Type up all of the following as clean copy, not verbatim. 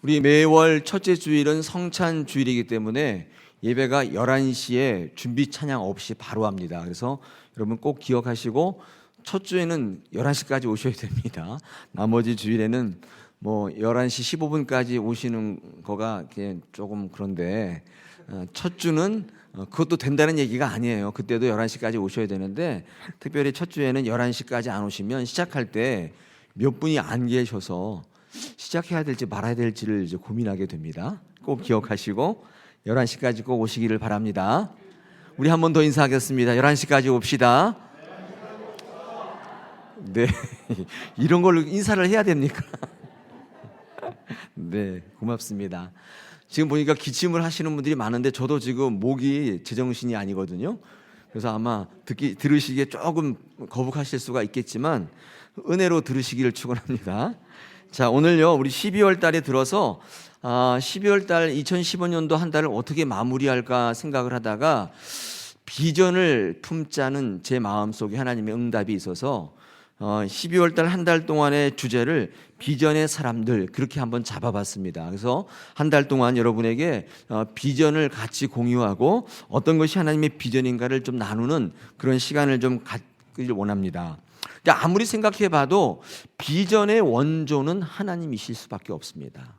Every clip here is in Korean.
우리 매월 첫째 주일은 성찬 주일이기 때문에 예배가 11시에 준비 찬양 없이 바로 합니다. 그래서 여러분 꼭 기억하시고 첫 주에는 11시까지 오셔야 됩니다. 나머지 주일에는 뭐 11시 15분까지 오시는 거가 조금 그런데 첫 주는 그것도 된다는 얘기가 아니에요. 그때도 11시까지 오셔야 되는데 특별히 첫 주에는 11시까지 안 오시면 시작할 때 몇 분이 안 계셔서 시작해야 될지 말아야 될지를 이제 고민하게 됩니다. 꼭 기억하시고 11시까지 꼭 오시기를 바랍니다. 우리 한 번 더 인사하겠습니다. 11시까지 옵시다. 네, 이런 걸로 인사를 해야 됩니까? 네, 고맙습니다. 지금 보니까 기침을 하시는 분들이 많은데 저도 지금 목이 제정신이 아니거든요. 그래서 아마 들으시기에 조금 거북하실 수가 있겠지만 은혜로 들으시기를 축원합니다. 자, 오늘요 우리 12월 달에 들어서 12월 달 2015년도 한 달을 어떻게 마무리할까 생각을 하다가 비전을 품자는 제 마음속에 하나님의 응답이 있어서 12월 달 한 달 동안의 주제를 비전의 사람들 그렇게 한번 잡아봤습니다. 그래서 한 달 동안 여러분에게 비전을 같이 공유하고 어떤 것이 하나님의 비전인가를 좀 나누는 그런 시간을 좀 갖기를 원합니다. 아무리 생각해봐도 비전의 원조는 하나님이실 수밖에 없습니다.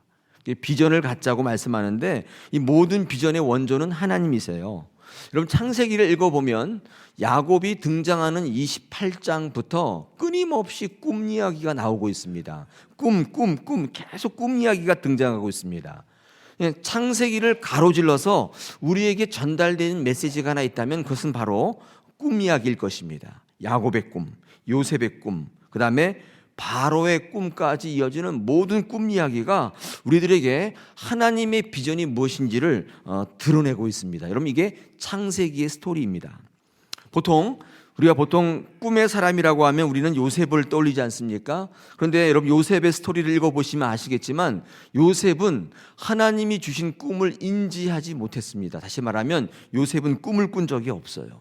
비전을 갖자고 말씀하는데 이 모든 비전의 원조는 하나님이세요. 여러분 창세기를 읽어보면 야곱이 등장하는 28장부터 끊임없이 꿈 이야기가 나오고 있습니다. 꿈 계속 꿈 이야기가 등장하고 있습니다. 창세기를 가로질러서 우리에게 전달되는 메시지가 하나 있다면 그것은 바로 꿈 이야기일 것입니다. 야곱의 꿈, 요셉의 꿈, 그 다음에 바로의 꿈까지 이어지는 모든 꿈 이야기가 우리들에게 하나님의 비전이 무엇인지를 드러내고 있습니다. 여러분 이게 창세기의 스토리입니다. 우리가 보통 꿈의 사람이라고 하면 우리는 요셉을 떠올리지 않습니까? 그런데 여러분 요셉의 스토리를 읽어보시면 아시겠지만 요셉은 하나님이 주신 꿈을 인지하지 못했습니다. 다시 말하면 요셉은 꿈을 꾼 적이 없어요.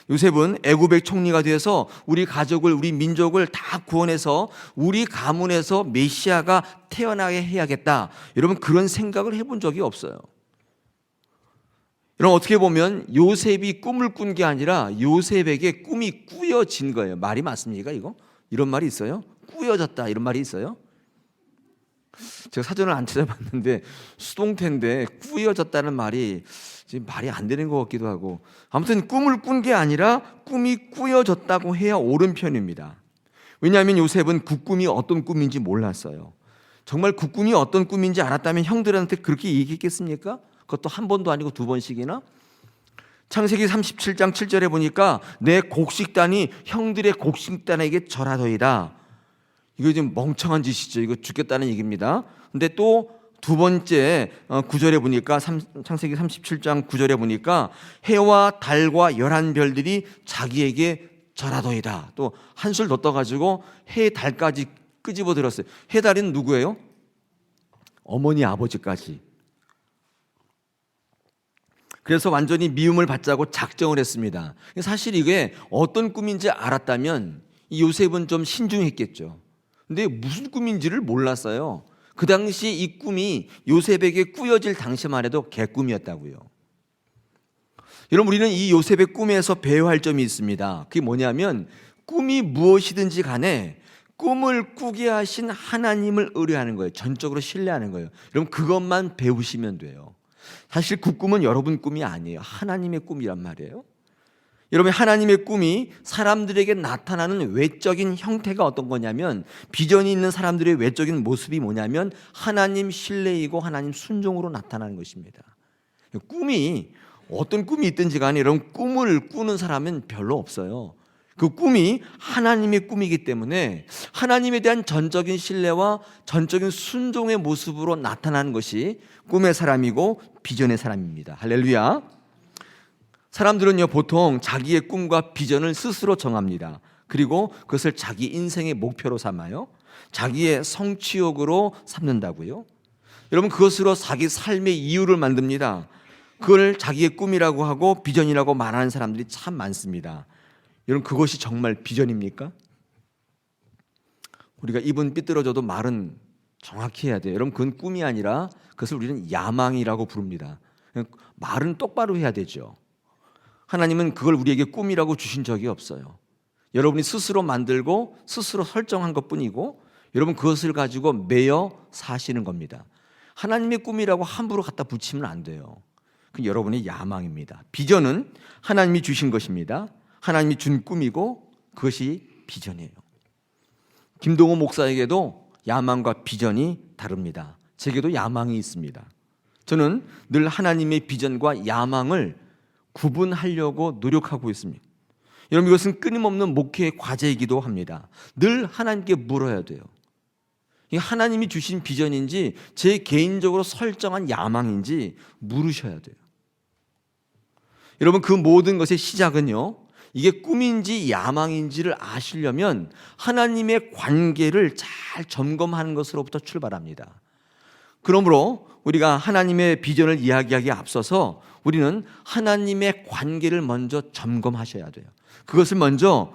요셉은 애굽의 총리가 되어서 우리 가족을 우리 민족을 다 구원해서 우리 가문에서 메시아가 태어나게 해야겠다. 여러분 그런 생각을 해본 적이 없어요. 여러분 어떻게 보면 요셉이 꿈을 꾼 게 아니라 요셉에게 꿈이 꾸여진 거예요. 말이 맞습니까 이거? 이런 말이 있어요? 꾸여졌다 이런 말이 있어요? 제가 사전을 안 찾아봤는데 수동태인데 꾸여졌다는 말이 지금 말이 안 되는 것 같기도 하고 아무튼 꿈을 꾼 게 아니라 꿈이 꾸여졌다고 해야 옳은 편입니다. 왜냐하면 요셉은 그 꿈이 어떤 꿈인지 몰랐어요. 정말 그 꿈이 어떤 꿈인지 알았다면 형들한테 그렇게 얘기했겠습니까? 그것도 한 번도 아니고 두 번씩이나? 창세기 37장 7절에 보니까 내 곡식단이 형들의 곡식단에게 절하더이다. 이거 지금 멍청한 짓이죠. 이거 죽겠다는 얘기입니다. 근데 또 두 번째 9절에 보니까 창세기 37장 9절에 보니까 해와 달과 11별들이 자기에게 절하더이다. 또 한술 더 떠가지고 해 달까지 끄집어 들었어요. 해 달은 누구예요? 어머니 아버지까지. 그래서 완전히 미움을 받자고 작정을 했습니다. 사실 이게 어떤 꿈인지 알았다면 이 요셉은 좀 신중했겠죠. 근데 무슨 꿈인지를 몰랐어요. 그 당시 이 꿈이 요셉에게 꾸여질 당시만 해도 개꿈이었다고요. 여러분 우리는 이 요셉의 꿈에서 배워할 점이 있습니다. 그게 뭐냐면 꿈이 무엇이든지 간에 꿈을 꾸게 하신 하나님을 의뢰하는 거예요. 전적으로 신뢰하는 거예요. 여러분 그것만 배우시면 돼요. 사실 그 꿈은 여러분 꿈이 아니에요. 하나님의 꿈이란 말이에요. 여러분 하나님의 꿈이 사람들에게 나타나는 외적인 형태가 어떤 거냐면 비전이 있는 사람들의 외적인 모습이 뭐냐면 하나님 신뢰이고 하나님 순종으로 나타나는 것입니다. 꿈이 어떤 꿈이 있든지 간에 여러분 꿈을 꾸는 사람은 별로 없어요. 그 꿈이 하나님의 꿈이기 때문에 하나님에 대한 전적인 신뢰와 전적인 순종의 모습으로 나타나는 것이 꿈의 사람이고 비전의 사람입니다. 할렐루야. 사람들은요 보통 자기의 꿈과 비전을 스스로 정합니다. 그리고 그것을 자기 인생의 목표로 삼아요. 자기의 성취욕으로 삼는다고요. 여러분 그것으로 자기 삶의 이유를 만듭니다. 그걸 자기의 꿈이라고 하고 비전이라고 말하는 사람들이 참 많습니다. 여러분 그것이 정말 비전입니까? 우리가 입은 삐뚤어져도 말은 정확히 해야 돼요. 여러분, 그건 꿈이 아니라 그것을 우리는 야망이라고 부릅니다. 말은 똑바로 해야 되죠. 하나님은 그걸 우리에게 꿈이라고 주신 적이 없어요. 여러분이 스스로 만들고 스스로 설정한 것뿐이고 여러분 그것을 가지고 매여 사시는 겁니다. 하나님의 꿈이라고 함부로 갖다 붙이면 안 돼요. 그건 여러분의 야망입니다. 비전은 하나님이 주신 것입니다. 하나님이 준 꿈이고 그것이 비전이에요. 김동호 목사에게도 야망과 비전이 다릅니다. 제게도 야망이 있습니다. 저는 늘 하나님의 비전과 야망을 구분하려고 노력하고 있습니다. 여러분, 이것은 끊임없는 목회의 과제이기도 합니다. 늘 하나님께 물어야 돼요. 이게 하나님이 주신 비전인지 제 개인적으로 설정한 야망인지 물으셔야 돼요. 여러분, 그 모든 것의 시작은요, 이게 꿈인지 야망인지를 아시려면 하나님의 관계를 잘 점검하는 것으로부터 출발합니다. 그러므로 우리가 하나님의 비전을 이야기하기에 앞서서 우리는 하나님의 관계를 먼저 점검하셔야 돼요. 그것을 먼저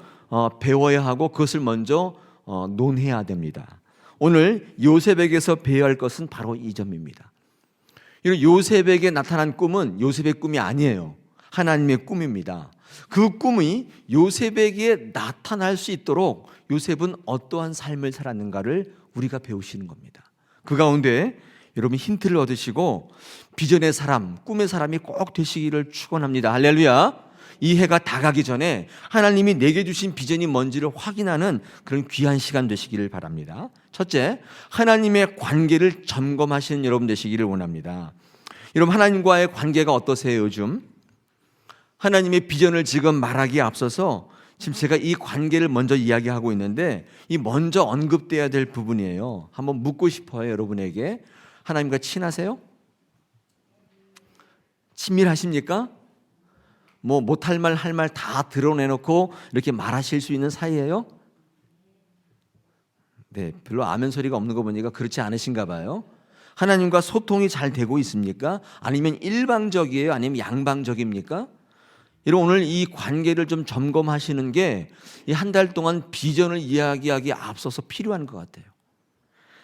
배워야 하고 그것을 먼저 논해야 됩니다. 오늘 요셉에게서 배워야 할 것은 바로 이 점입니다. 요셉에게 나타난 꿈은 요셉의 꿈이 아니에요. 하나님의 꿈입니다. 그 꿈이 요셉에게 나타날 수 있도록 요셉은 어떠한 삶을 살았는가를 우리가 배우시는 겁니다. 그 가운데 여러분 힌트를 얻으시고 비전의 사람, 꿈의 사람이 꼭 되시기를 축원합니다. 할렐루야. 이 해가 다 가기 전에 하나님이 내게 주신 비전이 뭔지를 확인하는 그런 귀한 시간 되시기를 바랍니다. 첫째, 하나님의 관계를 점검하시는 여러분 되시기를 원합니다. 여러분, 하나님과의 관계가 어떠세요 요즘? 하나님의 비전을 지금 말하기에 앞서서 지금 제가 이 관계를 먼저 이야기하고 있는데 이 먼저 언급돼야 될 부분이에요. 한번 묻고 싶어요. 여러분에게 하나님과 친하세요? 친밀하십니까? 뭐 못할 말 할 말 다 드러내놓고 이렇게 말하실 수 있는 사이예요? 네, 별로 아멘 소리가 없는 거 보니까 그렇지 않으신가 봐요. 하나님과 소통이 잘 되고 있습니까? 아니면 일방적이에요? 아니면 양방적입니까? 여러분, 오늘 이 관계를 좀 점검하시는 게 이 한 달 동안 비전을 이야기하기에 앞서서 필요한 것 같아요.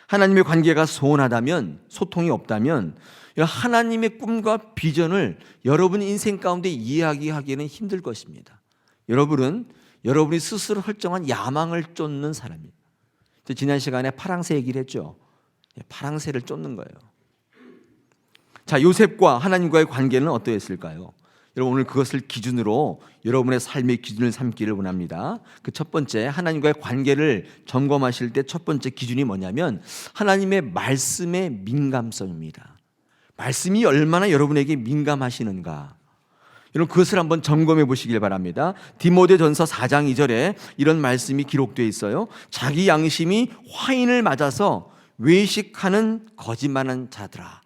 하나님의 관계가 소원하다면, 소통이 없다면 하나님의 꿈과 비전을 여러분 인생 가운데 이야기하기는 힘들 것입니다. 여러분이 스스로 설정한 야망을 쫓는 사람이에요. 지난 시간에 파랑새 얘기를 했죠. 파랑새를 쫓는 거예요. 자, 요셉과 하나님과의 관계는 어떠했을까요? 여러분, 오늘 그것을 기준으로 여러분의 삶의 기준을 삼기를 원합니다. 그 첫 번째, 하나님과의 관계를 점검하실 때 첫 번째 기준이 뭐냐면 하나님의 말씀의 민감성입니다. 말씀이 얼마나 여러분에게 민감하시는가, 여러분 그것을 한번 점검해 보시길 바랍니다. 디모데전서 4장 2절에 이런 말씀이 기록되어 있어요. 자기 양심이 화인을 맞아서 외식하는 거짓말하는 자들아.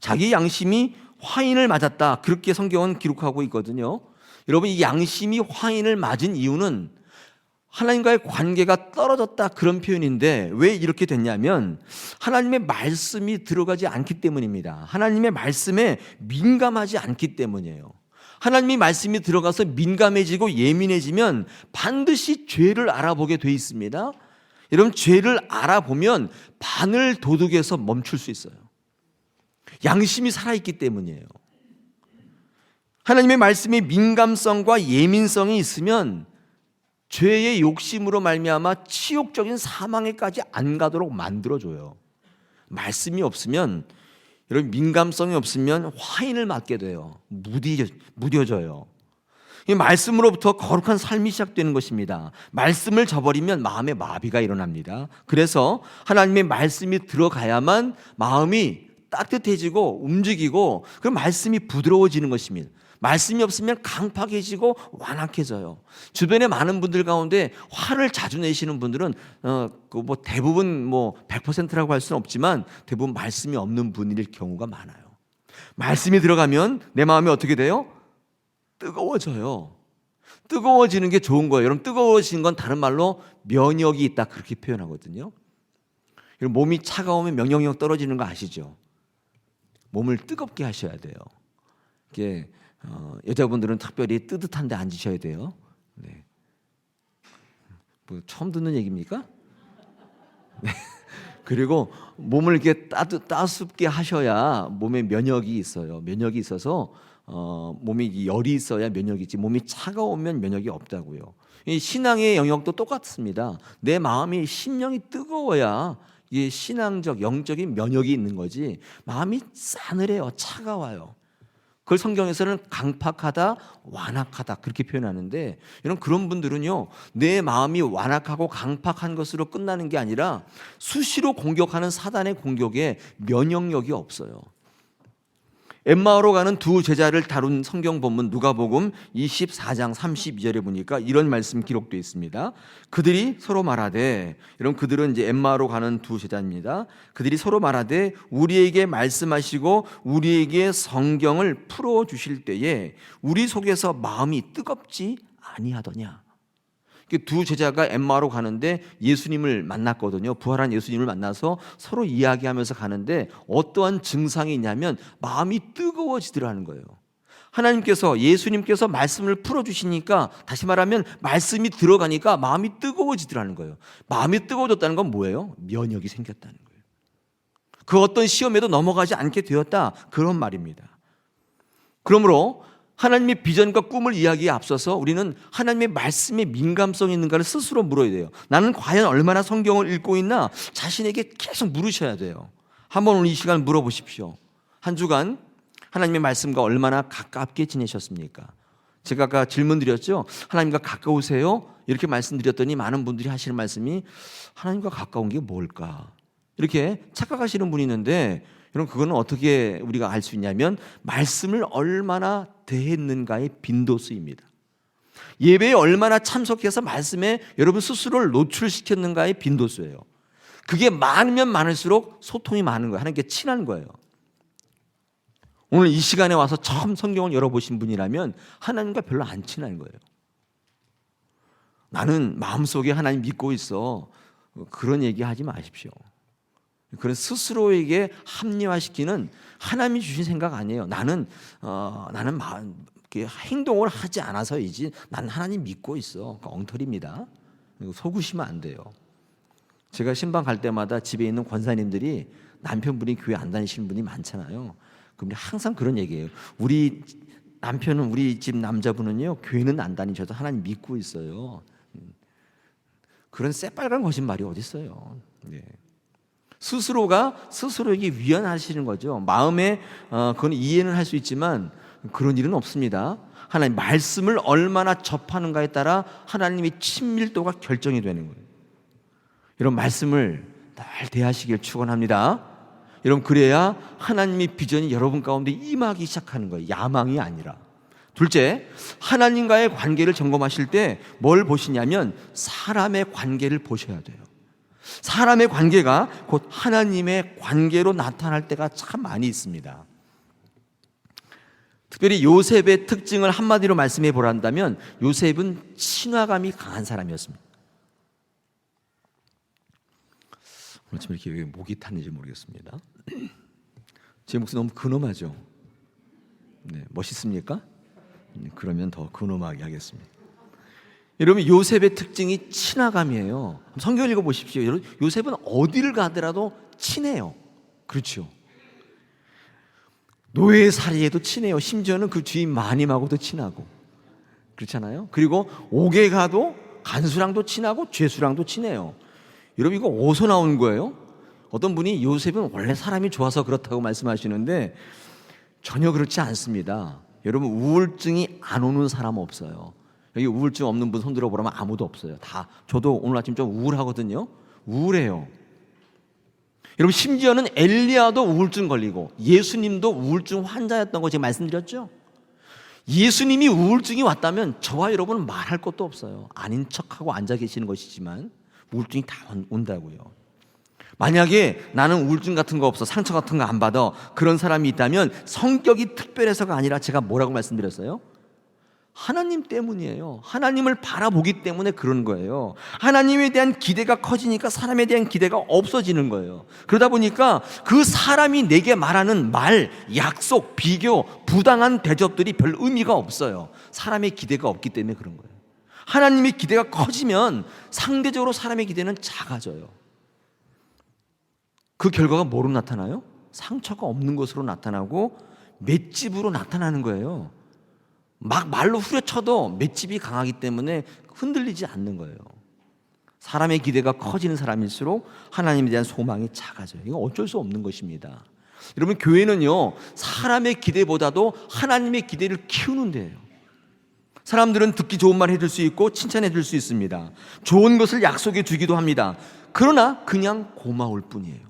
자기 양심이 화인을 맞았다, 그렇게 성경은 기록하고 있거든요. 여러분, 이 양심이 화인을 맞은 이유는 하나님과의 관계가 떨어졌다, 그런 표현인데 왜 이렇게 됐냐면 하나님의 말씀이 들어가지 않기 때문입니다. 하나님의 말씀에 민감하지 않기 때문이에요. 하나님의 말씀이 들어가서 민감해지고 예민해지면 반드시 죄를 알아보게 돼 있습니다. 여러분, 죄를 알아보면 바늘 도둑에서 멈출 수 있어요. 양심이 살아있기 때문이에요. 하나님의 말씀에 민감성과 예민성이 있으면 죄의 욕심으로 말미암아 치욕적인 사망에까지 안 가도록 만들어줘요. 말씀이 없으면, 여러분, 민감성이 없으면 화인을 맞게 돼요. 무뎌져요. 이 말씀으로부터 거룩한 삶이 시작되는 것입니다. 말씀을 저버리면 마음의 마비가 일어납니다. 그래서 하나님의 말씀이 들어가야만 마음이 따뜻해지고 움직이고 그 말씀이 부드러워지는 것입니다. 말씀이 없으면 강팍해지고 완악해져요. 주변에 많은 분들 가운데 화를 자주 내시는 분들은 대부분 100%라고 할 수는 없지만 대부분 말씀이 없는 분일 경우가 많아요. 말씀이 들어가면 내 마음이 어떻게 돼요? 뜨거워져요. 뜨거워지는 게 좋은 거예요. 여러분, 뜨거워지는 건 다른 말로 면역이 있다, 그렇게 표현하거든요. 여러분, 몸이 차가우면 면역력 떨어지는 거 아시죠? 몸을 뜨겁게 하셔야 돼요. 이게 여자분들은 특별히 뜨뜻한 데 앉으셔야 돼요. 네. 처음 듣는 얘기입니까? 네. 그리고 몸을 이렇게 따숩게 하셔야 몸에 면역이 있어요. 면역이 있어서 몸이 열이 있어야 면역이 있지, 몸이 차가우면 면역이 없다고요. 이 신앙의 영역도 똑같습니다. 내 마음이 심령이 뜨거워야 이게 신앙적 영적인 면역이 있는 거지, 마음이 싸늘해요, 차가워요. 그걸 성경에서는 강팍하다, 완악하다 그렇게 표현하는데, 이런 그런 분들은요, 내 마음이 완악하고 강팍한 것으로 끝나는 게 아니라 수시로 공격하는 사단의 공격에 면역력이 없어요. 엠마오로 가는 두 제자를 다룬 성경 본문 누가복음 24장 32절에 보니까 이런 말씀 기록되어 있습니다. 그들이 서로 말하되, 여러분 그들은 이제 엠마오로 가는 두 제자입니다. 그들이 서로 말하되 우리에게 말씀하시고 우리에게 성경을 풀어 주실 때에 우리 속에서 마음이 뜨겁지 아니하더냐. 두 제자가 엠마오로 가는데 예수님을 만났거든요. 부활한 예수님을 만나서 서로 이야기하면서 가는데 어떠한 증상이 있냐면 마음이 뜨거워지더라는 거예요. 하나님께서, 예수님께서 말씀을 풀어주시니까, 다시 말하면 말씀이 들어가니까 마음이 뜨거워지더라는 거예요. 마음이 뜨거워졌다는 건 뭐예요? 면역이 생겼다는 거예요. 그 어떤 시험에도 넘어가지 않게 되었다, 그런 말입니다. 그러므로 하나님의 비전과 꿈을 이야기에 앞서서 우리는 하나님의 말씀에 민감성이 있는가를 스스로 물어야 돼요. 나는 과연 얼마나 성경을 읽고 있나 자신에게 계속 물으셔야 돼요. 한번 오늘 이 시간 물어보십시오. 한 주간 하나님의 말씀과 얼마나 가깝게 지내셨습니까? 제가 아까 질문 드렸죠. 하나님과 가까우세요? 이렇게 말씀드렸더니 많은 분들이 하시는 말씀이 하나님과 가까운 게 뭘까? 이렇게 착각하시는 분이 있는데, 여러분 그거는 어떻게 우리가 알 수 있냐면 말씀을 얼마나 대했는가의 빈도수입니다. 예배에 얼마나 참석해서 말씀에 여러분 스스로를 노출시켰는가의 빈도수예요. 그게 많으면 많을수록 소통이 많은 거예요. 하나님께 친한 거예요. 오늘 이 시간에 와서 처음 성경을 열어보신 분이라면 하나님과 별로 안 친한 거예요. 나는 마음속에 하나님 믿고 있어, 그런 얘기 하지 마십시오. 그런 스스로에게 합리화시키는, 하나님이 주신 생각 아니에요. 나는 행동을 하지 않아서이지 나는 하나님 믿고 있어. 엉터리입니다. 속으시면 안 돼요. 제가 신방 갈 때마다 집에 있는 권사님들이 남편분이 교회 안 다니시는 분이 많잖아요. 그럼 항상 그런 얘기예요. 우리 남편은, 우리 집 남자분은요, 교회는 안 다니셔도 하나님 믿고 있어요. 그런 새빨간 거짓말이 어디 있어요. 네. 스스로가 스스로에게 위안하시는 거죠. 마음에 그건 이해는 할 수 있지만 그런 일은 없습니다. 하나님 말씀을 얼마나 접하는가에 따라 하나님의 친밀도가 결정이 되는 거예요. 이런 말씀을 잘 대하시길 축원합니다. 여러분 그래야 하나님의 비전이 여러분 가운데 임하기 시작하는 거예요. 야망이 아니라. 둘째, 하나님과의 관계를 점검하실 때 뭘 보시냐면 사람의 관계를 보셔야 돼요. 사람의 관계가 곧 하나님의 관계로 나타날 때가 참 많이 있습니다. 특별히 요셉의 특징을 한마디로 말씀해 보란다면 요셉은 친화감이 강한 사람이었습니다. 오늘 좀 이렇게 왜 목이 탔는지 모르겠습니다. 제 목소리 너무 근엄하죠? 네, 멋있습니까? 네, 그러면 더 근엄하게 하겠습니다. 여러분 요셉의 특징이 친화감이에요. 성경을 읽어보십시오. 여러분 요셉은 어디를 가더라도 친해요. 그렇죠. 노예살이에도 친해요. 심지어는 그 주인 마님하고도 친하고 그렇잖아요. 그리고 옥에 가도 간수랑도 친하고 죄수랑도 친해요. 여러분 이거 어디서 나온 거예요? 어떤 분이 요셉은 원래 사람이 좋아서 그렇다고 말씀하시는데 전혀 그렇지 않습니다. 여러분 우울증이 안 오는 사람 없어요. 여기 우울증 없는 분 손 들어보라면 아무도 없어요. 다. 저도 오늘 아침 좀 우울하거든요. 우울해요. 여러분 심지어는 엘리야도 우울증 걸리고 예수님도 우울증 환자였던 거 제가 말씀드렸죠. 예수님이 우울증이 왔다면 저와 여러분은 말할 것도 없어요. 아닌 척하고 앉아 계시는 것이지만 우울증이 다 온다고요. 만약에 나는 우울증 같은 거 없어, 상처 같은 거 안 받아, 그런 사람이 있다면 성격이 특별해서가 아니라 제가 뭐라고 말씀드렸어요? 하나님 때문이에요. 하나님을 바라보기 때문에 그런 거예요. 하나님에 대한 기대가 커지니까 사람에 대한 기대가 없어지는 거예요. 그러다 보니까 그 사람이 내게 말하는 말, 약속, 비교, 부당한 대접들이 별 의미가 없어요. 사람의 기대가 없기 때문에 그런 거예요. 하나님의 기대가 커지면 상대적으로 사람의 기대는 작아져요. 그 결과가 뭐로 나타나요? 상처가 없는 것으로 나타나고 맷집으로 나타나는 거예요. 막 말로 후려쳐도 맷집이 강하기 때문에 흔들리지 않는 거예요. 사람의 기대가 커지는 사람일수록 하나님에 대한 소망이 작아져요. 이건 어쩔 수 없는 것입니다. 여러분, 교회는요, 사람의 기대보다도 하나님의 기대를 키우는 데예요. 사람들은 듣기 좋은 말 해줄 수 있고 칭찬해 줄 수 있습니다. 좋은 것을 약속해 주기도 합니다. 그러나 그냥 고마울 뿐이에요.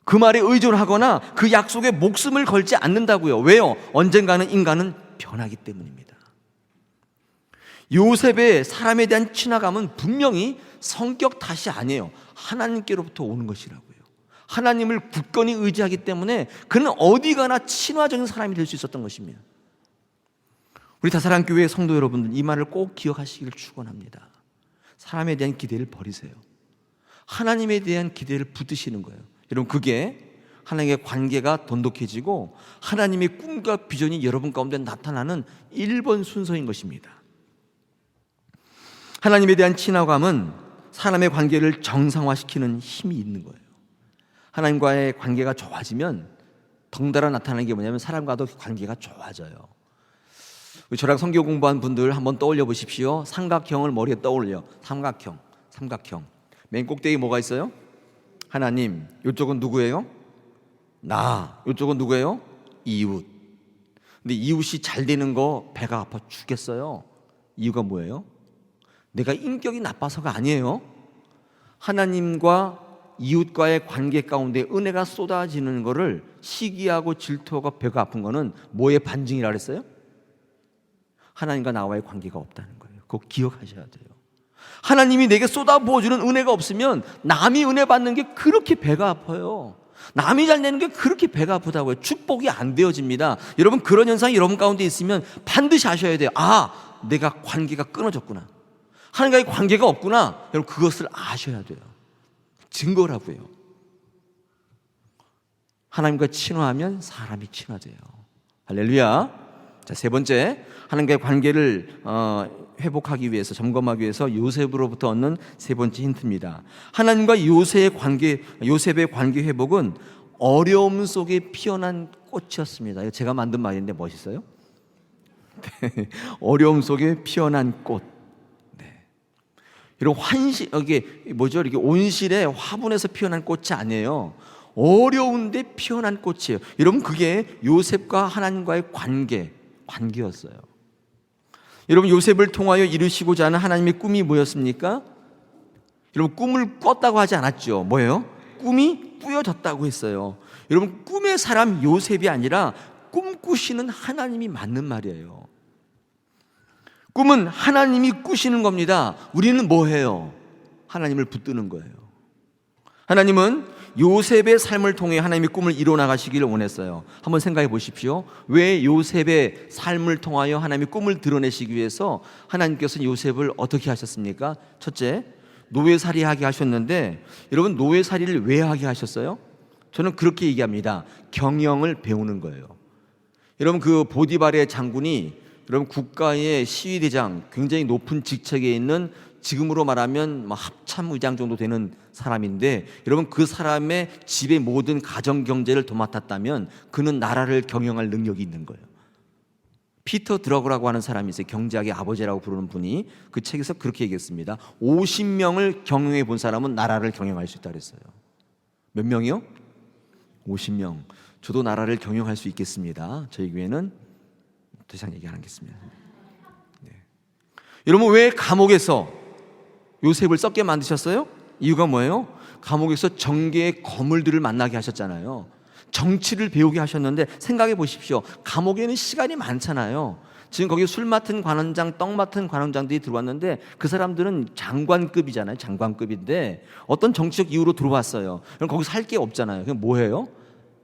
그 말에 의존하거나 그 약속에 목숨을 걸지 않는다고요. 왜요? 언젠가는 인간은 변하기 때문입니다. 요셉의 사람에 대한 친화감은 분명히 성격 탓이 아니에요. 하나님께로부터 오는 것이라고요. 하나님을 굳건히 의지하기 때문에 그는 어디 가나 친화적인 사람이 될 수 있었던 것입니다. 우리 다사랑교회 성도 여러분들, 이 말을 꼭 기억하시기를 축원합니다. 사람에 대한 기대를 버리세요. 하나님에 대한 기대를 붙드시는 거예요. 여러분, 그게 하나님의 관계가 돈독해지고 하나님의 꿈과 비전이 여러분 가운데 나타나는 1번 순서인 것입니다. 하나님에 대한 친화감은 사람의 관계를 정상화시키는 힘이 있는 거예요. 하나님과의 관계가 좋아지면 덩달아 나타나는 게 뭐냐면 사람과도 관계가 좋아져요. 저랑 성경 공부한 분들 한번 떠올려 보십시오. 삼각형을 머리에 떠올려. 삼각형. 맨 꼭대기 뭐가 있어요? 하나님. 이쪽은 누구예요? 나. 이쪽은 누구예요? 이웃. 근데 이웃이 잘 되는 거 배가 아파 죽겠어요. 이유가 뭐예요? 내가 인격이 나빠서가 아니에요. 하나님과 이웃과의 관계 가운데 은혜가 쏟아지는 거를 시기하고 질투하고 배가 아픈 거는 뭐의 반증이라 그랬어요? 하나님과 나와의 관계가 없다는 거예요. 그거 기억하셔야 돼요. 하나님이 내게 쏟아부어주는 은혜가 없으면 남이 은혜 받는 게 그렇게 배가 아파요. 남이 잘 내는 게 그렇게 배가 아프다고요. 축복이 안 되어집니다. 여러분, 그런 현상이 여러분 가운데 있으면 반드시 아셔야 돼요. 아, 내가 관계가 끊어졌구나. 하나님과의 관계가 없구나. 여러분, 그것을 아셔야 돼요. 증거라고요. 하나님과 친화하면 사람이 친화돼요. 할렐루야. 자, 세 번째, 하나님과의 관계를 회복하기 위해서, 점검하기 위해서 요셉으로부터 얻는 세 번째 힌트입니다. 하나님과 요셉의 관계 회복은 어려움 속에 피어난 꽃이었습니다. 이거 제가 만든 말인데 멋있어요? 네. 어려움 속에 피어난 꽃. 네. 이런 이게 뭐죠? 이렇게 온실에 화분에서 피어난 꽃이 아니에요. 어려운데 피어난 꽃이에요. 여러분, 그게 요셉과 하나님과의 관계였어요. 여러분, 요셉을 통하여 이루시고자 하는 하나님의 꿈이 뭐였습니까? 여러분, 꿈을 꿨다고 하지 않았죠. 뭐예요? 꿈이 꾸어졌다고 했어요. 여러분, 꿈의 사람 요셉이 아니라 꿈꾸시는 하나님이 맞는 말이에요. 꿈은 하나님이 꾸시는 겁니다. 우리는 뭐 해요? 하나님을 붙드는 거예요. 하나님은 요셉의 삶을 통해 하나님의 꿈을 이뤄나가시기를 원했어요. 한번 생각해 보십시오. 왜 요셉의 삶을 통하여 하나님의 꿈을 드러내시기 위해서 하나님께서 요셉을 어떻게 하셨습니까? 첫째, 노예살이하게 하셨는데, 여러분, 노예살이를 왜 하게 하셨어요? 저는 그렇게 얘기합니다. 경영을 배우는 거예요. 여러분, 그 보디발의 장군이 여러분 국가의 시위대장, 굉장히 높은 직책에 있는, 지금으로 말하면 합참의장 정도 되는 사람인데, 여러분, 그 사람의 집의 모든 가정 경제를 도맡았다면 그는 나라를 경영할 능력이 있는 거예요. 피터 드러그라고 하는 사람이 있어요. 경제학의 아버지라고 부르는 분이 그 책에서 그렇게 얘기했습니다. 50명을 경영해 본 사람은 나라를 경영할 수 있다 그랬어요. 몇 명이요? 50명. 저도 나라를 경영할 수 있겠습니다. 저희 교회는 더 이상 얘기 안 하겠습니다. 네. 여러분, 왜 감옥에서 요셉을 썩게 만드셨어요? 이유가 뭐예요? 감옥에서 정계의 거물들을 만나게 하셨잖아요. 정치를 배우게 하셨는데, 생각해 보십시오. 감옥에는 시간이 많잖아요. 지금 거기 술 맡은 관원장, 떡 맡은 관원장들이 들어왔는데, 그 사람들은 장관급이잖아요. 장관급인데 어떤 정치적 이유로 들어왔어요. 그럼 거기서 할 게 없잖아요. 그럼 뭐 해요?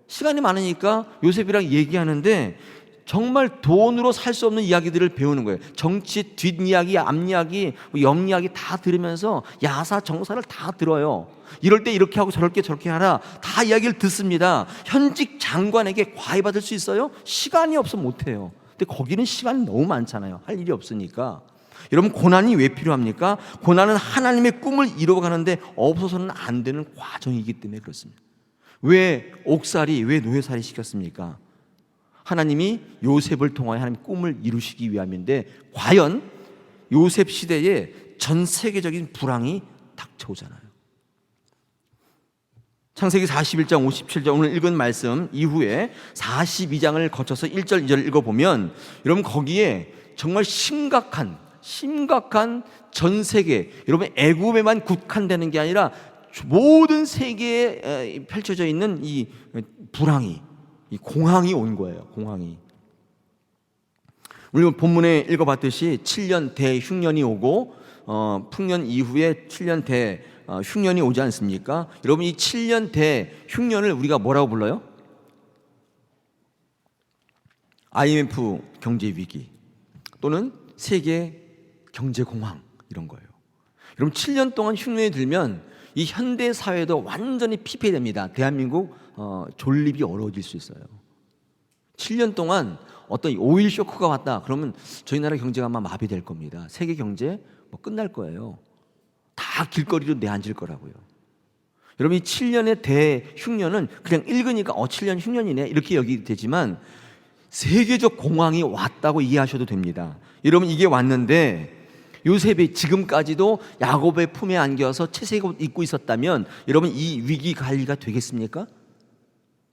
시간이 많으니까 요셉이랑 얘기하는데 정말 돈으로 살 수 없는 이야기들을 배우는 거예요. 정치 뒷이야기, 앞이야기, 옆이야기 다 들으면서 야사정사를 다 들어요. 이럴 때 이렇게 하고 저럴 때 저렇게 하라, 다 이야기를 듣습니다. 현직 장관에게 과외 받을 수 있어요? 시간이 없어 못해요. 근데 거기는 시간이 너무 많잖아요. 할 일이 없으니까. 여러분, 고난이 왜 필요합니까? 고난은 하나님의 꿈을 이루어가는데 없어서는 안 되는 과정이기 때문에 그렇습니다. 왜 옥살이, 왜 노예살이 시켰습니까? 하나님이 요셉을 통하여 하나님 꿈을 이루시기 위함인데, 과연 요셉 시대에 전 세계적인 불황이 닥쳐오잖아요. 창세기 41장 57절, 오늘 읽은 말씀 이후에 42장을 거쳐서 1절 2절 읽어보면 여러분, 거기에 정말 심각한 전 세계, 여러분, 애굽에만 국한되는 게 아니라 모든 세계에 펼쳐져 있는 이 불황이, 이 공황이 온 거예요. 공황이. 우리 본문에 읽어봤듯이 7년 대흉년이 오고 풍년 이후에 7년 대흉년이 오지 않습니까? 여러분, 이 7년 대흉년을 우리가 뭐라고 불러요? IMF 경제위기 또는 세계 경제공황, 이런 거예요. 여러분, 7년 동안 흉년이 들면 이 현대 사회도 완전히 피폐됩니다. 대한민국 존립이 어려워질 수 있어요. 7년 동안 어떤 오일 쇼크가 왔다 그러면 저희 나라 경제가 아마 마비될 겁니다. 세계 경제 끝날 거예요. 다 길거리로 내앉을 거라고요. 여러분, 이 7년의 대흉년은 그냥 읽으니까 7년 흉년이네 이렇게 여기게 되지만 세계적 공황이 왔다고 이해하셔도 됩니다. 여러분, 이게 왔는데 요셉이 지금까지도 야곱의 품에 안겨서 채색옷 입고 있었다면 여러분, 이 위기 관리가 되겠습니까?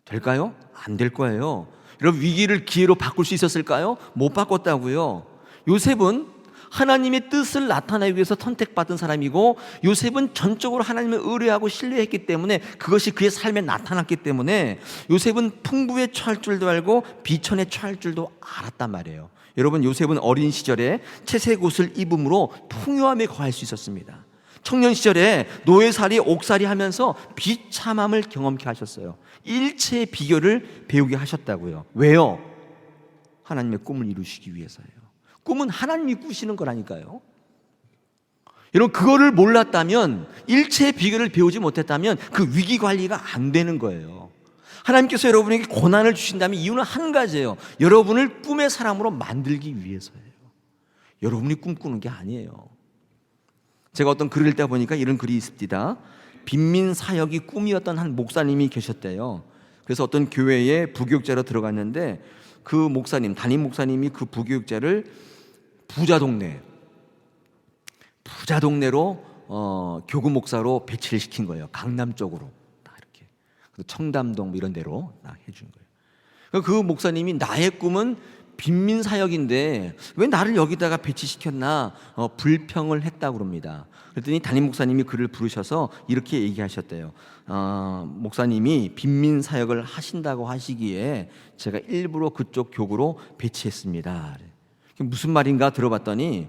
될까요? 안 될 거예요. 여러분, 위기를 기회로 바꿀 수 있었을까요? 못 바꿨다고요. 요셉은 하나님의 뜻을 나타내기 위해서 선택받은 사람이고, 요셉은 전적으로 하나님을 의뢰하고 신뢰했기 때문에 그것이 그의 삶에 나타났기 때문에 요셉은 풍부에 처할 줄도 알고 비천에 처할 줄도 알았단 말이에요. 여러분, 요셉은 어린 시절에 채색옷을 입음으로 풍요함에 거할 수 있었습니다. 청년 시절에 노예살이 옥살이 하면서 비참함을 경험케 하셨어요. 일체의 비결을 배우게 하셨다고요. 왜요? 하나님의 꿈을 이루시기 위해서예요. 꿈은 하나님이 꾸시는 거라니까요. 여러분, 그거를 몰랐다면, 일체의 비결을 배우지 못했다면 그 위기 관리가 안 되는 거예요. 하나님께서 여러분에게 고난을 주신다면 이유는 한 가지예요. 여러분을 꿈의 사람으로 만들기 위해서예요. 여러분이 꿈꾸는 게 아니에요. 제가 어떤 글을 읽다 보니까 이런 글이 있습니다. 빈민 사역이 꿈이었던 한 목사님이 계셨대요. 그래서 어떤 교회에 부교육자로 들어갔는데 그 목사님, 담임 목사님이 그 부교육자를 부자 동네로 교구 목사로 배치를 시킨 거예요. 강남 쪽으로 딱 이렇게, 청담동 이런 데로 딱 해준 거예요. 그 목사님이 나의 꿈은 빈민 사역인데 왜 나를 여기다가 배치시켰나 불평을 했다고 그럽니다. 그랬더니 담임 목사님이 그를 부르셔서 이렇게 얘기하셨대요. 목사님이 빈민 사역을 하신다고 하시기에 제가 일부러 그쪽 교구로 배치했습니다. 무슨 말인가 들어봤더니,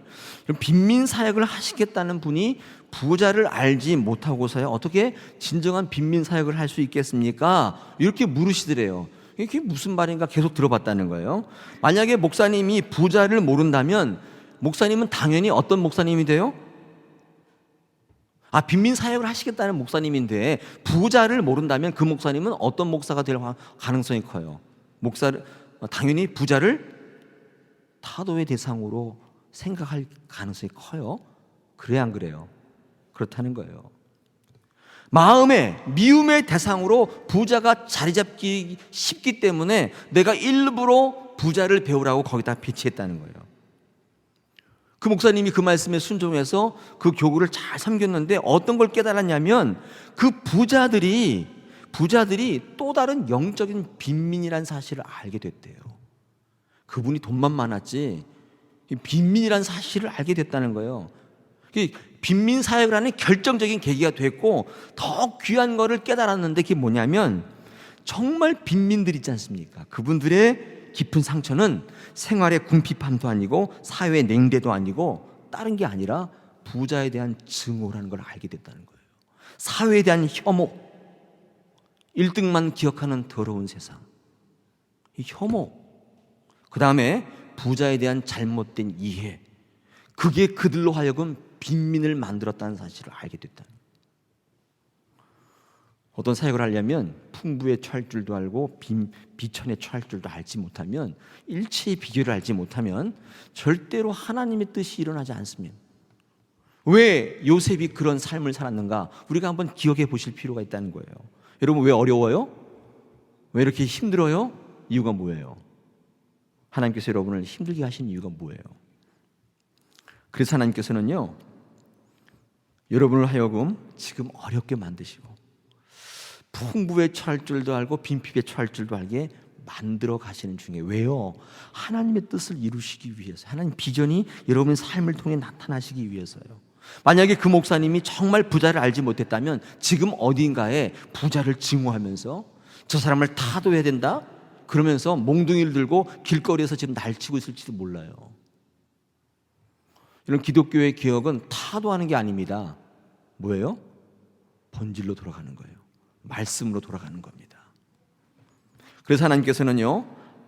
빈민 사역을 하시겠다는 분이 부자를 알지 못하고서야 어떻게 진정한 빈민 사역을 할 수 있겠습니까? 이렇게 물으시더래요. 이게 무슨 말인가 계속 들어봤다는 거예요. 만약에 목사님이 부자를 모른다면 목사님은 당연히 어떤 목사님이 돼요? 빈민 사역을 하시겠다는 목사님인데 부자를 모른다면 그 목사님은 어떤 목사가 될 가능성이 커요? 당연히 부자를 타도의 대상으로 생각할 가능성이 커요. 그래야 안 그래요? 그렇다는 거예요. 마음의 미움의 대상으로 부자가 자리 잡기 쉽기 때문에 내가 일부러 부자를 배우라고 거기다 배치했다는 거예요. 그 목사님이 그 말씀에 순종해서 그 교구를 잘 섬겼는데 어떤 걸 깨달았냐면 그 부자들이 또 다른 영적인 빈민이라는 사실을 알게 됐대요. 그분이 돈만 많았지 빈민이라는 사실을 알게 됐다는 거예요. 빈민 사역을 하는 결정적인 계기가 됐고, 더 귀한 거를 깨달았는데 그게 뭐냐면 정말 빈민들 있지 않습니까? 그분들의 깊은 상처는 생활의 궁핍함도 아니고 사회의 냉대도 아니고 다른 게 아니라 부자에 대한 증오라는 걸 알게 됐다는 거예요. 사회에 대한 혐오, 1등만 기억하는 더러운 세상, 이 혐오, 그 다음에 부자에 대한 잘못된 이해, 그게 그들로 하여금 빈민을 만들었다는 사실을 알게 됐다. 어떤 사역을 하려면 풍부에 처할 줄도 알고 비천에 처할 줄도 알지 못하면, 일체의 비결을 알지 못하면 절대로 하나님의 뜻이 일어나지 않습니다. 왜 요셉이 그런 삶을 살았는가? 우리가 한번 기억해 보실 필요가 있다는 거예요. 여러분, 왜 어려워요? 왜 이렇게 힘들어요? 이유가 뭐예요? 하나님께서 여러분을 힘들게 하신 이유가 뭐예요? 그래서 하나님께서는요, 여러분을 하여금 지금 어렵게 만드시고 풍부에 처할 줄도 알고 빈핍에 처할 줄도 알게 만들어 가시는 중에, 왜요? 하나님의 뜻을 이루시기 위해서, 하나님 비전이 여러분의 삶을 통해 나타나시기 위해서요. 만약에 그 목사님이 정말 부자를 알지 못했다면 지금 어딘가에 부자를 증오하면서 저 사람을 타도해야 된다 그러면서 몽둥이를 들고 길거리에서 지금 날치고 있을지도 몰라요. 이런 기독교의 개혁은 타도하는 게 아닙니다. 뭐예요? 본질로 돌아가는 거예요. 말씀으로 돌아가는 겁니다. 그래서 하나님께서는요,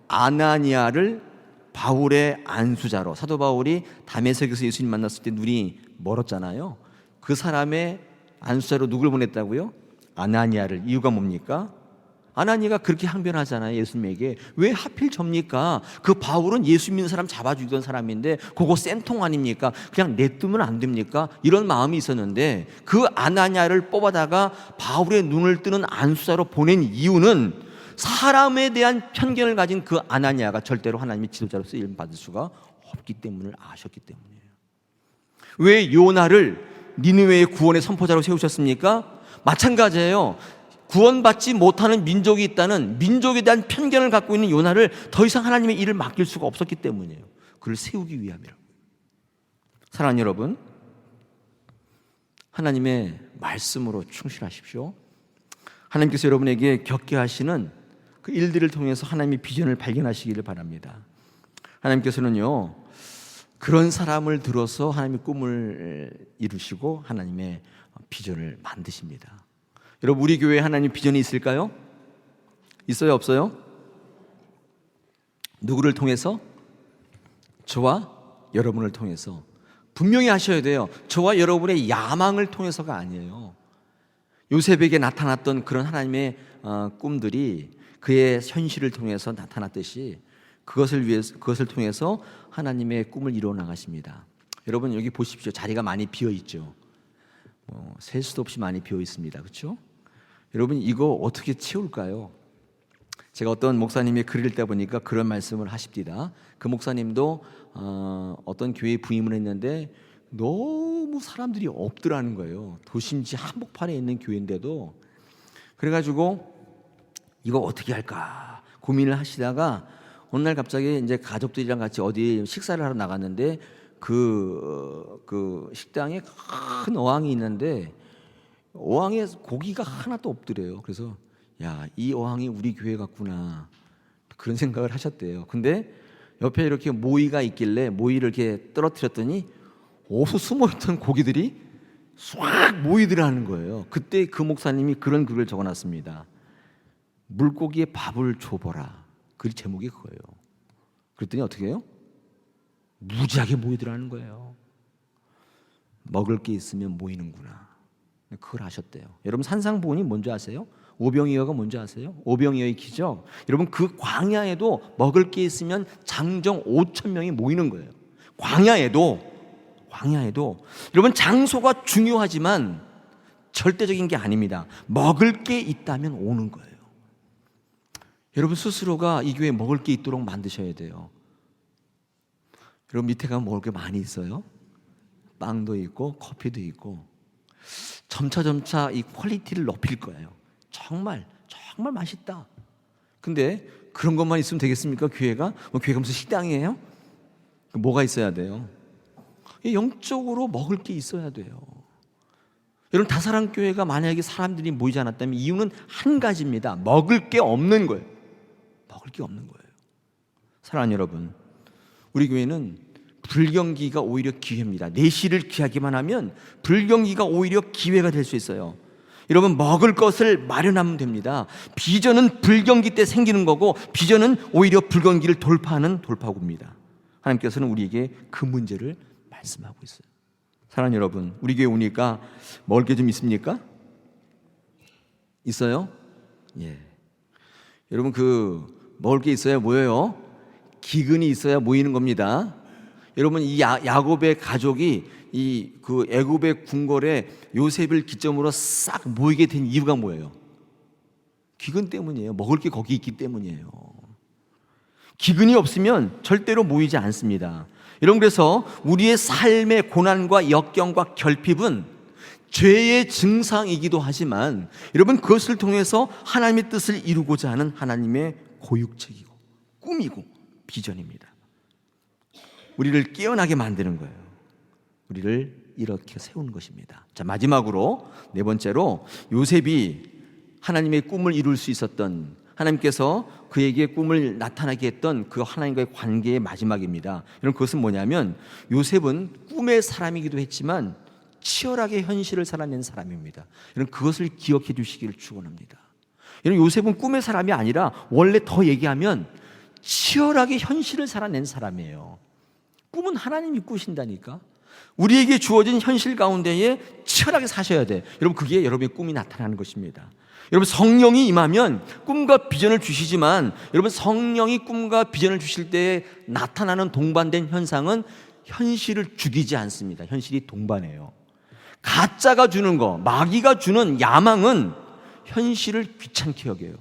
아나니아를 바울의 안수자로, 사도 바울이 다메섹에서 예수님 만났을 때 눈이 멀었잖아요. 그 사람의 안수자로 누굴 보냈다고요? 아나니아를. 이유가 뭡니까? 아나니아가 그렇게 항변하잖아요, 예수님에게. 왜 하필 접니까? 그 바울은 예수 믿는 사람 잡아주던 사람인데 그거 쌤통 아닙니까? 그냥 내두면 안 됩니까? 이런 마음이 있었는데 그 아나니아를 뽑아다가 바울의 눈을 뜨는 안수자로 보낸 이유는, 사람에 대한 편견을 가진 그 아나니아가 절대로 하나님의 지도자로 쓰임 받을 수가 없기 때문을 아셨기 때문이에요. 왜 요나를 니느웨의 구원의 선포자로 세우셨습니까? 마찬가지예요. 구원받지 못하는 민족이 있다는 민족에 대한 편견을 갖고 있는 요나를 더 이상 하나님의 일을 맡길 수가 없었기 때문이에요. 그를 세우기 위함이라고. 사랑하는 여러분, 하나님의 말씀으로 충실하십시오. 하나님께서 여러분에게 겪게 하시는 그 일들을 통해서 하나님의 비전을 발견하시기를 바랍니다. 하나님께서는요, 그런 사람을 들어서 하나님의 꿈을 이루시고 하나님의 비전을 만드십니다. 여러분, 우리 교회에 하나님 비전이 있을까요? 있어요, 없어요? 누구를 통해서? 저와 여러분을 통해서. 분명히 하셔야 돼요. 저와 여러분의 야망을 통해서가 아니에요. 요셉에게 나타났던 그런 하나님의 꿈들이 그의 현실을 통해서 나타났듯이 그것을 통해서 하나님의 꿈을 이루어 나가십니다. 여러분, 여기 보십시오. 자리가 많이 비어 있죠. 셀 수도 없이 많이 비어 있습니다. 그렇죠? 여러분, 이거 어떻게 채울까요? 제가 어떤 목사님의 글을 읽다 보니까 그런 말씀을 하십니다. 그 목사님도 어떤 교회에 부임을 했는데 너무 사람들이 없더라는 거예요. 도심지 한복판에 있는 교회인데도. 그래가지고 이거 어떻게 할까 고민을 하시다가 어느 날 갑자기 이제 가족들이랑 같이 어디 식사를 하러 나갔는데 그 식당에 큰 어항이 있는데 어항에 고기가 하나도 없더래요. 그래서 야, 이 어항이 우리 교회 같구나, 그런 생각을 하셨대요. 근데 옆에 이렇게 모이가 있길래 모이를 이렇게 떨어뜨렸더니 어디서 숨어있던 고기들이 싹 모이더라는 거예요. 그때 그 목사님이 그런 글을 적어놨습니다. 물고기에 밥을 줘보라. 그 제목이 그거예요. 그랬더니 어떻게 해요? 무지하게 모이더라는 거예요. 먹을 게 있으면 모이는구나. 그걸 아셨대요. 여러분, 산상보훈이 뭔지 아세요? 오병이어가 뭔지 아세요? 오병이어의 기적. 여러분, 그 광야에도 먹을 게 있으면 장정 5천 명이 모이는 거예요. 광야에도 여러분, 장소가 중요하지만 절대적인 게 아닙니다. 먹을 게 있다면 오는 거예요. 여러분, 스스로가 이 교회에 먹을 게 있도록 만드셔야 돼요. 여러분, 밑에 가면 먹을 게 많이 있어요. 빵도 있고 커피도 있고. 점차 이 퀄리티를 높일 거예요. 정말 맛있다. 근데 그런 것만 있으면 되겠습니까? 교회가 교회가 무슨 식당이에요? 뭐가 있어야 돼요? 영적으로 먹을 게 있어야 돼요. 여러분, 다사랑교회가 만약에 사람들이 모이지 않았다면 이유는 한 가지입니다. 먹을 게 없는 거예요. 먹을 게 없는 거예요. 사랑하는 여러분, 우리 교회는 불경기가 오히려 기회입니다. 내실을 귀하기만 하면 불경기가 오히려 기회가 될 수 있어요. 여러분, 먹을 것을 마련하면 됩니다. 비전은 불경기 때 생기는 거고 비전은 오히려 불경기를 돌파하는 돌파구입니다. 하나님께서는 우리에게 그 문제를 말씀하고 있어요. 사랑하는 여러분, 우리 교회 오니까 먹을 게 좀 있습니까? 있어요? 예. 여러분 먹을 게 있어야 모여요. 기근이 있어야 모이는 겁니다. 여러분 이 야곱의 가족이 이 애굽의 궁궐에 요셉을 기점으로 싹 모이게 된 이유가 뭐예요? 기근 때문이에요. 먹을 게 거기 있기 때문이에요. 기근이 없으면 절대로 모이지 않습니다. 여러분 그래서 우리의 삶의 고난과 역경과 결핍은 죄의 증상이기도 하지만 여러분 그것을 통해서 하나님의 뜻을 이루고자 하는 하나님의 고육책이고 꿈이고 비전입니다. 우리를 깨어나게 만드는 거예요. 우리를 이렇게 세우는 것입니다. 자, 마지막으로 네 번째로 요셉이 하나님의 꿈을 이룰 수 있었던, 하나님께서 그에게 꿈을 나타나게 했던 그 하나님과의 관계의 마지막입니다. 여러분 그것은 뭐냐면 요셉은 꿈의 사람이기도 했지만 치열하게 현실을 살아낸 사람입니다. 여러분 그것을 기억해 주시기를 축원합니다. 여러분 요셉은 꿈의 사람이 아니라 원래 더 얘기하면 치열하게 현실을 살아낸 사람이에요. 꿈은 하나님이 꾸신다니까. 우리에게 주어진 현실 가운데에 치열하게 사셔야 돼. 여러분 그게 여러분의 꿈이 나타나는 것입니다. 여러분 성령이 임하면 꿈과 비전을 주시지만 여러분 성령이 꿈과 비전을 주실 때 나타나는 동반된 현상은 현실을 죽이지 않습니다. 현실이 동반해요. 가짜가 주는 거, 마귀가 주는 야망은 현실을 귀찮게 여겨요.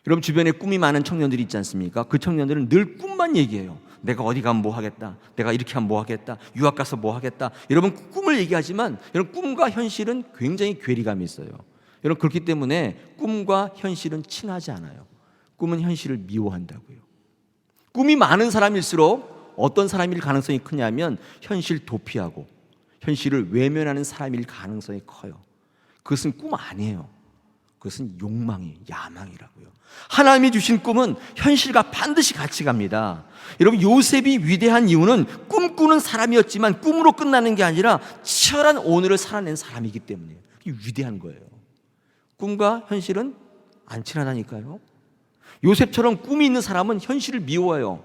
여러분 주변에 꿈이 많은 청년들이 있지 않습니까? 그 청년들은 늘 꿈만 얘기해요. 내가 어디 가면 뭐 하겠다, 내가 이렇게 하면 뭐 하겠다, 유학 가서 뭐 하겠다. 여러분 꿈을 얘기하지만 여러분 꿈과 현실은 굉장히 괴리감이 있어요. 여러분 그렇기 때문에 꿈과 현실은 친하지 않아요. 꿈은 현실을 미워한다고요. 꿈이 많은 사람일수록 어떤 사람일 가능성이 크냐면 현실 도피하고 현실을 외면하는 사람일 가능성이 커요. 그것은 꿈 아니에요. 그것은 욕망이에요. 야망이라고요. 하나님이 주신 꿈은 현실과 반드시 같이 갑니다. 여러분 요셉이 위대한 이유는 꿈꾸는 사람이었지만 꿈으로 끝나는 게 아니라 치열한 오늘을 살아낸 사람이기 때문이에요. 이게 위대한 거예요. 꿈과 현실은 안 친하다니까요. 요셉처럼 꿈이 있는 사람은 현실을 미워해요.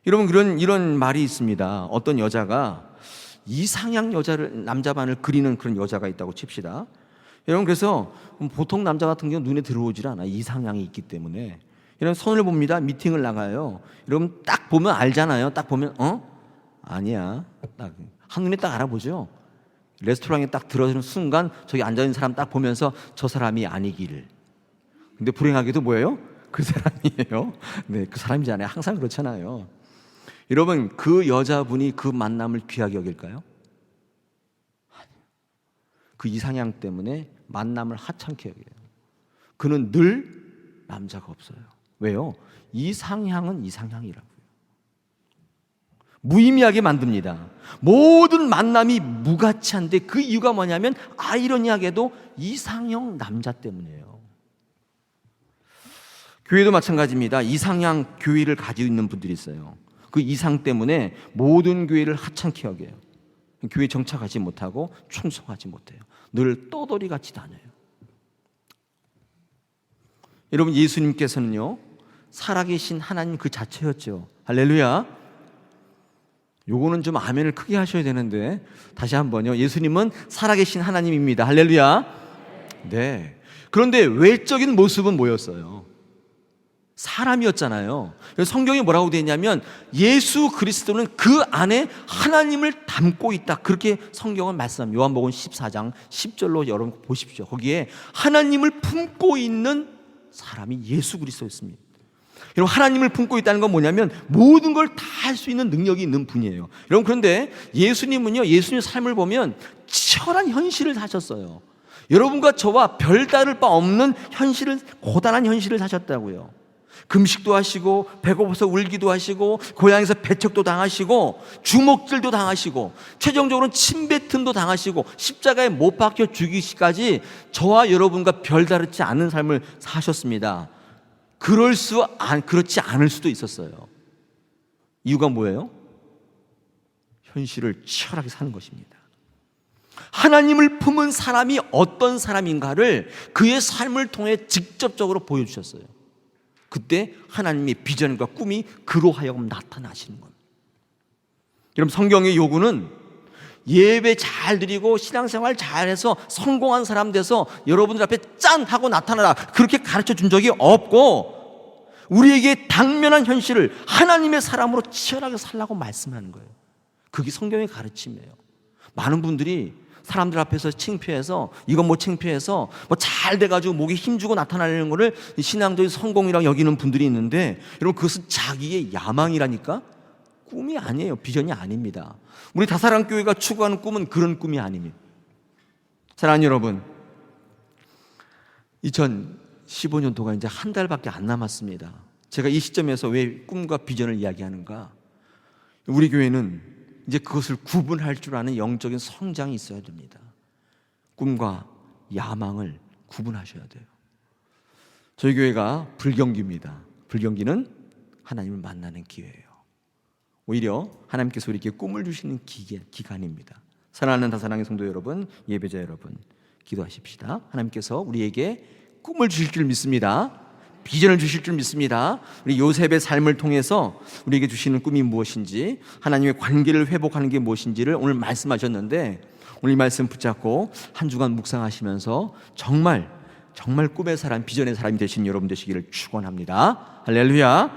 여러분 이런 말이 있습니다. 어떤 여자가 이상향 남자반을 그리는 그런 여자가 있다고 칩시다. 여러분 그래서 보통 남자 같은 경우는 눈에 들어오질 않아요. 이상향이 있기 때문에. 여러분 손을 봅니다. 미팅을 나가요. 여러분 딱 보면 알잖아요. 딱 보면 아니야. 딱 한눈에 딱 알아보죠. 레스토랑에 딱 들어서는 순간 저기 앉아있는 사람 딱 보면서 저 사람이 아니기를. 근데 불행하게도 뭐예요? 그 사람이에요. 네, 그 사람이잖아요. 항상 그렇잖아요. 여러분 그 여자분이 그 만남을 귀하게 여길까요? 그 이상향 때문에 만남을 하찮게 여겨요. 그는 늘 남자가 없어요. 왜요? 이상향은 이상향이라고요. 무의미하게 만듭니다. 모든 만남이 무가치한데 그 이유가 뭐냐면 아이러니하게도 이상형 남자 때문이에요. 교회도 마찬가지입니다. 이상향 교회를 가지고 있는 분들이 있어요. 그 이상 때문에 모든 교회를 하찮게 여겨요. 교회 정착하지 못하고 충성하지 못해요. 늘 떠돌이같이 다녀요. 여러분 예수님께서는요 살아계신 하나님 그 자체였죠. 할렐루야. 요거는 좀 아멘을 크게 하셔야 되는데 다시 한번요. 예수님은 살아계신 하나님입니다. 할렐루야. 네. 그런데 외적인 모습은 뭐였어요? 사람이었잖아요. 성경에 뭐라고 되어 있냐면 예수 그리스도는 그 안에 하나님을 담고 있다. 그렇게 성경은 말씀합니다. 요한복음 14장 10절로 여러분 보십시오. 거기에 하나님을 품고 있는 사람이 예수 그리스도였습니다. 여러분 하나님을 품고 있다는 건 뭐냐면 모든 걸 다 할 수 있는 능력이 있는 분이에요. 여러분 그런데 예수님은요, 예수님의 삶을 보면 치열한 현실을 사셨어요. 여러분과 저와 별다를 바 없는 현실을, 고단한 현실을 사셨다고요. 금식도 하시고 배고파서 울기도 하시고 고향에서 배척도 당하시고 주먹질도 당하시고 최종적으로는 침뱉음도 당하시고 십자가에 못 박혀 죽이시까지 저와 여러분과 별다르지 않은 삶을 사셨습니다. 그렇지 않을 수도 있었어요. 이유가 뭐예요? 현실을 치열하게 사는 것입니다. 하나님을 품은 사람이 어떤 사람인가를 그의 삶을 통해 직접적으로 보여주셨어요. 그때 하나님의 비전과 꿈이 그로 하여금 나타나시는 겁니다. 여러분 성경의 요구는 예배 잘 드리고 신앙생활 잘해서 성공한 사람 돼서 여러분들 앞에 짠 하고 나타나라, 그렇게 가르쳐 준 적이 없고, 우리에게 당면한 현실을 하나님의 사람으로 치열하게 살라고 말씀하는 거예요. 그게 성경의 가르침이에요. 많은 분들이 사람들 앞에서 창피해서, 이건 뭐 창피해서 뭐 잘 돼가지고 목에 힘주고 나타나려는 거를 신앙적인 성공이라고 여기는 분들이 있는데, 여러분 그것은 자기의 야망이라니까, 꿈이 아니에요. 비전이 아닙니다. 우리 다사랑교회가 추구하는 꿈은 그런 꿈이 아닙니다. 사랑하는 여러분, 2015년도가 이제 한 달밖에 안 남았습니다. 제가 이 시점에서 왜 꿈과 비전을 이야기하는가? 우리 교회는 이제 그것을 구분할 줄 아는 영적인 성장이 있어야 됩니다. 꿈과 야망을 구분하셔야 돼요. 저희 교회가 불경기입니다. 불경기는 하나님을 만나는 기회예요. 오히려 하나님께서 우리에게 꿈을 주시는 기간입니다. 사랑하는 다사랑의 성도 여러분, 예배자 여러분, 기도하십시다. 하나님께서 우리에게 꿈을 주실 줄 믿습니다. 비전을 주실 줄 믿습니다. 우리 요셉의 삶을 통해서 우리에게 주시는 꿈이 무엇인지, 하나님의 관계를 회복하는 게 무엇인지를 오늘 말씀하셨는데, 오늘 이 말씀 붙잡고 한 주간 묵상하시면서 정말 꿈의 사람, 비전의 사람이 되신 여러분 되시기를 축원합니다. 할렐루야.